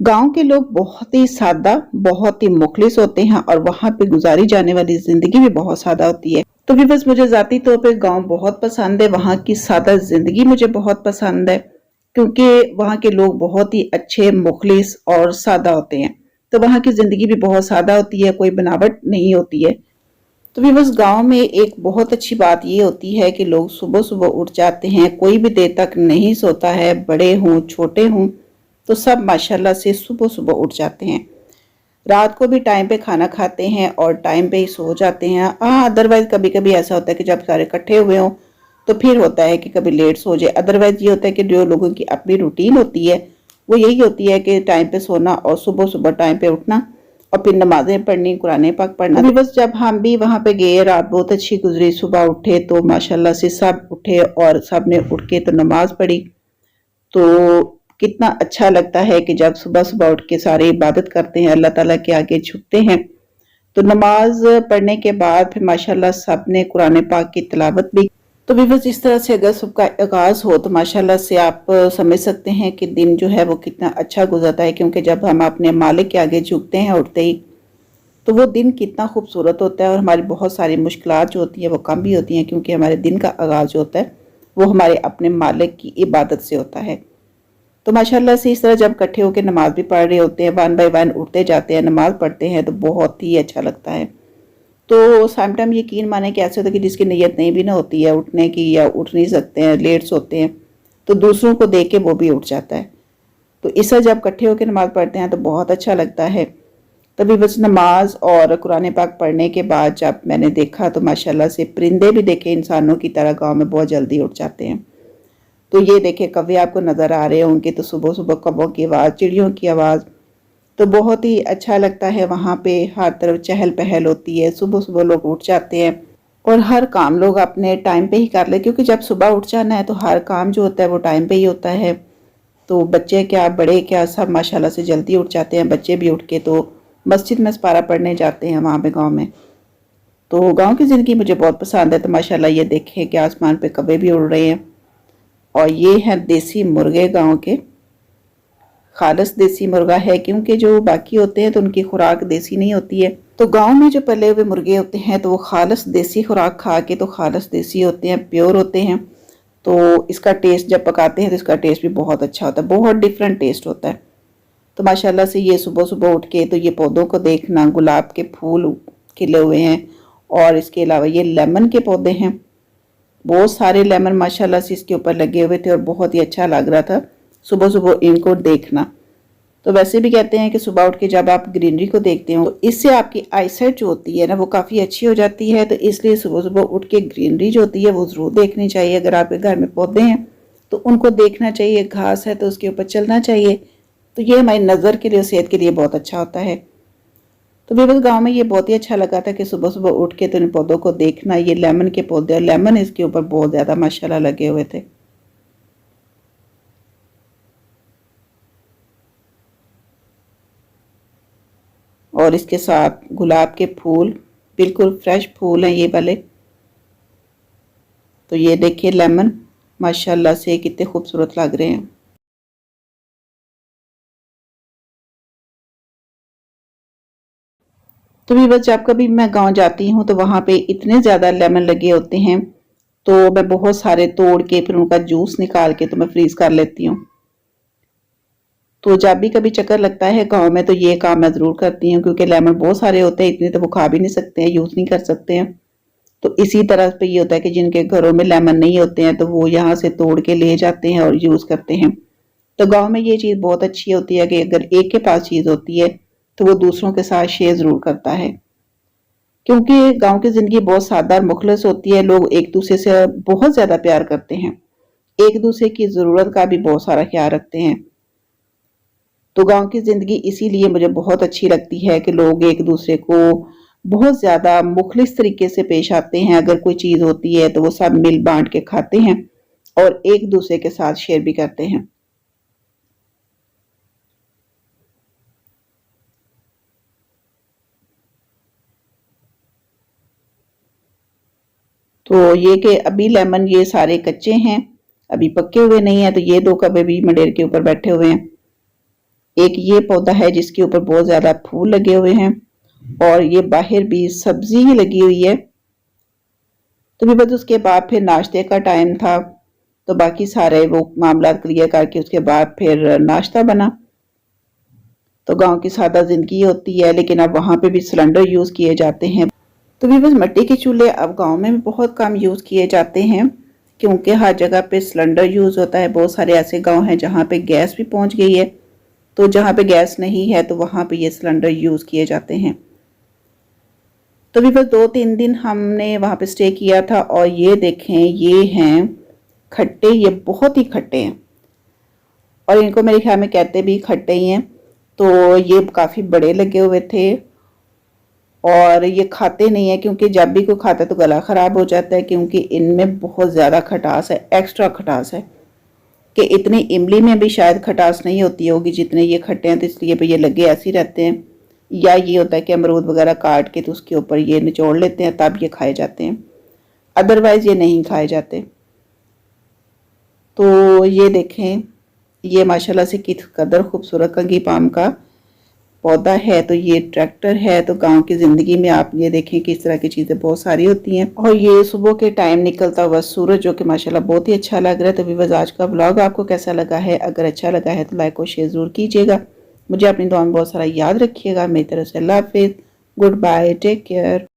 गांव के लोग बहुत ही सादा, बहुत ही मुखलिस होते हैं और वहां पे गुजारी जाने वाली जिंदगी भी बहुत सादा होती है। तो भी बस मुझे जाती तौर पे गांव बहुत पसंद है। वहां की सादा जिंदगी मुझे बहुत पसंद है क्योंकि वहां के लोग बहुत ही अच्छे, मुखलिस और सादा होते हैं। तो वहां की जिंदगी भी बहुत सादा होती है, कोई बनावट नहीं होती है। तो भी बस गांव में एक बहुत अच्छी बात ये होती है कि लोग सुबह सुबह उठ जाते हैं, कोई भी देर तक नहीं सोता है, बड़े हों छोटे हों, तो सब माशाल्लाह से सुबह सुबह उठ जाते हैं। रात को भी टाइम पे खाना खाते हैं और टाइम पे ही सो जाते हैं। हाँ, अदरवाइज कभी कभी ऐसा होता है कि जब सारे इकट्ठे हुए हों तो फिर होता है कि कभी लेट सो जाए। अदरवाइज ये होता है कि जो लोगों की अपनी रूटीन होती है वो यही होती है कि टाइम पे सोना और सुबह सुबह टाइम पे उठना और फिर नमाजें पढ़नी, कुरान पाक पढ़ना। अभी बस जब हम भी वहां पे गए, रात बहुत अच्छी गुजरी, सुबह उठे तो माशाल्लाह से सब उठे और सब ने उठ के तो नमाज पढ़ी। तो कितना अच्छा लगता है कि जब सुबह सुबह उठ के सारे इबादत करते हैं, अल्लाह ताला के आगे झुकते हैं। तो नमाज पढ़ने के बाद फिर माशाल्लाह सब ने कुरान पाक की तिलावत भी। तो भी बस इस तरह से अगर सबका आगाज हो तो माशाल्लाह से आप समझ सकते हैं कि दिन जो है वो कितना अच्छा गुजरता है, क्योंकि जब हम अपने मालिक के आगे झुकते हैं उठते ही, तो वो दिन कितना खूबसूरत होता है और हमारी बहुत सारी मुश्किलात जो होती हैं वो कम भी होती हैं, क्योंकि हमारे दिन का आगाज़ जो होता है वो हमारे अपने मालिक की इबादत से होता है। तो माशाल्लाह से इस तरह जब इकट्ठे होकर नमाज भी पढ़ रहे होते हैं, वन बाय वन उठते जाते हैं, नमाज पढ़ते हैं, तो बहुत ही अच्छा लगता है। तो सम टाइम यकीन माने कि ऐसे होता है कि जिसकी नीयत नहीं भी ना होती है उठने की या उठ नहीं सकते हैं, लेट सोते हैं, तो दूसरों को देख के वो भी उठ जाता है। तो इस तरह जब इकट्ठे होकर नमाज पढ़ते हैं तो बहुत अच्छा लगता है। तभी बस नमाज और कुरान पाक पढ़ने के बाद जब मैंने देखा तो माशाल्लाह से परिंदे भी देखे इंसानों की तरह गांव में बहुत जल्दी उठ जाते हैं। तो ये देखे कौवे आपको नज़र आ रहे होंगे, तो सुबह सुबह कौवों की आवाज़, चिड़ियों की आवाज़, तो बहुत ही अच्छा लगता है। वहाँ पे हर तरफ चहल पहल होती है, सुबह सुबह लोग उठ जाते हैं और हर काम लोग अपने टाइम पे ही कर ले, क्योंकि जब सुबह उठ जाना है तो हर काम जो होता है वो टाइम पे ही होता है। तो बच्चे क्या बड़े क्या सब माशाल्लाह से जल्दी उठ जाते हैं। बच्चे भी उठ के तो मस्जिद में सपारा पढ़ने जाते हैं वहाँ पे गांव में। तो गांव की ज़िंदगी मुझे बहुत पसंद है। तो माशाल्लाह ये देखें कि आसमान पे कौवे भी उड़ रहे हैं और ये हैं देसी मुर्गे गांव के। खालिस देसी मुर्गा है, क्योंकि जो बाकी होते हैं तो उनकी खुराक देसी नहीं होती है। तो गांव में जो पले हुए मुर्गे होते हैं तो वो खालिस देसी खुराक खा के तो खालिस देसी होते हैं, प्योर होते हैं। तो इसका टेस्ट जब पकाते हैं तो इसका टेस्ट भी बहुत अच्छा होता है, बहुत डिफरेंट टेस्ट होता है। तो माशाल्लाह से ये सुबह सुबह उठ के तो ये पौधों को देखना, गुलाब के फूल खिले हुए हैं और इसके अलावा ये लेमन के पौधे हैं, बहुत सारे लेमन माशाल्लाह से इसके ऊपर लगे हुए थे और बहुत ही अच्छा लग रहा था सुबह सुबह इनको देखना। तो वैसे भी कहते हैं कि सुबह उठ के जब आप ग्रीनरी को देखते हो तो इससे आपकी आईसाइट जो होती है ना वो काफ़ी अच्छी हो जाती है। तो इसलिए सुबह सुबह उठ के ग्रीनरी जो होती है वो ज़रूर देखनी चाहिए। अगर आपके घर में पौधे हैं तो उनको देखना चाहिए, घास है तो उसके ऊपर चलना चाहिए। तो ये हमारी नज़र के लिए, सेहत के लिए बहुत अच्छा होता है। तो मेरे गांव में ये बहुत ही अच्छा लगा था कि सुबह सुबह उठ के तो इन पौधों को देखना। ये लेमन के पौधे और लेमन इसके ऊपर बहुत ज़्यादा माशाल्लाह लगे हुए थे। और इसके साथ गुलाब के फूल, बिल्कुल फ्रेश फूल हैं ये वाले। तो ये देखिए लेमन माशाल्लाह से कितने खूबसूरत लग रहे हैं। तो भी बस जब कभी मैं गांव जाती हूँ तो वहाँ पे इतने ज़्यादा लेमन लगे होते हैं तो मैं बहुत सारे तोड़ के फिर उनका जूस निकाल के तो मैं फ्रीज कर लेती हूँ। तो जब भी कभी चक्कर लगता है गांव में तो ये काम मैं ज़रूर करती हूँ, क्योंकि लेमन बहुत सारे होते हैं, इतने तो वो खा भी नहीं सकते हैं, यूज़ नहीं कर सकते हैं। तो इसी तरह पे ये होता है कि जिनके घरों में लेमन नहीं होते हैं तो वो यहाँ से तोड़ के ले जाते हैं और यूज़ करते हैं। तो गांव में ये चीज़ बहुत अच्छी होती है कि अगर एक के पास चीज़ होती है तो वो दूसरों के साथ शेयर ज़रूर करता है, क्योंकि गांव की ज़िंदगी बहुत सादा और मुखलस होती है। लोग एक दूसरे से बहुत ज़्यादा प्यार करते हैं, एक दूसरे की ज़रूरत का भी बहुत सारा ख्याल रखते हैं। तो गांव की ज़िंदगी इसीलिए मुझे बहुत अच्छी लगती है कि लोग एक दूसरे को बहुत ज़्यादा मुखलिस तरीके से पेश आते हैं। अगर कोई चीज़ होती है तो वो सब मिल बांट के खाते हैं और एक दूसरे के साथ शेयर भी करते हैं। तो ये कि अभी लेमन ये सारे कच्चे हैं, अभी पक्के हुए नहीं है। तो ये दो कबे भी मंडेर के ऊपर बैठे हुए हैं। एक ये पौधा है जिसके ऊपर बहुत ज्यादा फूल लगे हुए हैं और ये बाहर भी सब्जी ही लगी हुई है। तो भी बस उसके बाद फिर नाश्ते का टाइम था, तो बाकी सारे वो मामला क्लियर करके उसके बाद फिर नाश्ता बना। तो गांव की सादा जिंदगी होती है, लेकिन अब वहां पे भी सिलेंडर यूज किए जाते हैं। तो भी बस मिट्टी के चूल्हे अब गांव में भी बहुत कम यूज किए जाते हैं, क्योंकि हर जगह पे सिलेंडर यूज होता है। बहुत सारे ऐसे गांव हैं जहां पे गैस भी पहुंच गई है, तो जहां पे गैस नहीं है तो वहां पे ये सिलेंडर यूज किए जाते हैं। तो भी बस 2-3 दिन हमने वहां पे स्टे किया था और ये देखें, ये हैं खट्टे, ये बहुत ही खट्टे हैं और इनको मेरे ख्याल में कहते भी खट्टे ही हैं। तो ये काफ़ी बड़े लगे हुए थे और ये खाते नहीं है, क्योंकि जब भी कोई खाता है तो गला ख़राब हो जाता है, क्योंकि इनमें बहुत ज़्यादा खटास है, एक्स्ट्रा खटास है कि इतनी इमली में भी शायद खटास नहीं होती होगी जितने ये खट्टे हैं। तो इसलिए ये लगे ऐसे ही रहते हैं, या ये होता है कि अमरूद वगैरह काट के तो उसके ऊपर ये निचोड़ लेते हैं तब ये खाए जाते हैं, अदरवाइज़ ये नहीं खाए जाते। तो ये देखें, ये माशाल्लाह से किस कदर खूबसूरत कंगी पाम का पौधा है। तो ये ट्रैक्टर है। तो गांव की ज़िंदगी में आप ये देखें कि इस तरह की चीज़ें बहुत सारी होती हैं। और ये सुबह के टाइम निकलता हुआ सूरज जो कि माशाल्लाह बहुत ही अच्छा लग रहा है। तो व्यूअर्स, आज का व्लॉग आपको कैसा लगा है? अगर अच्छा लगा है तो लाइक और शेयर ज़रूर कीजिएगा। मुझे अपनी दुआ में बहुत सारा याद रखिएगा। मेरी तरफ से अल्लाह हाफिज़, गुड बाय, टेक केयर।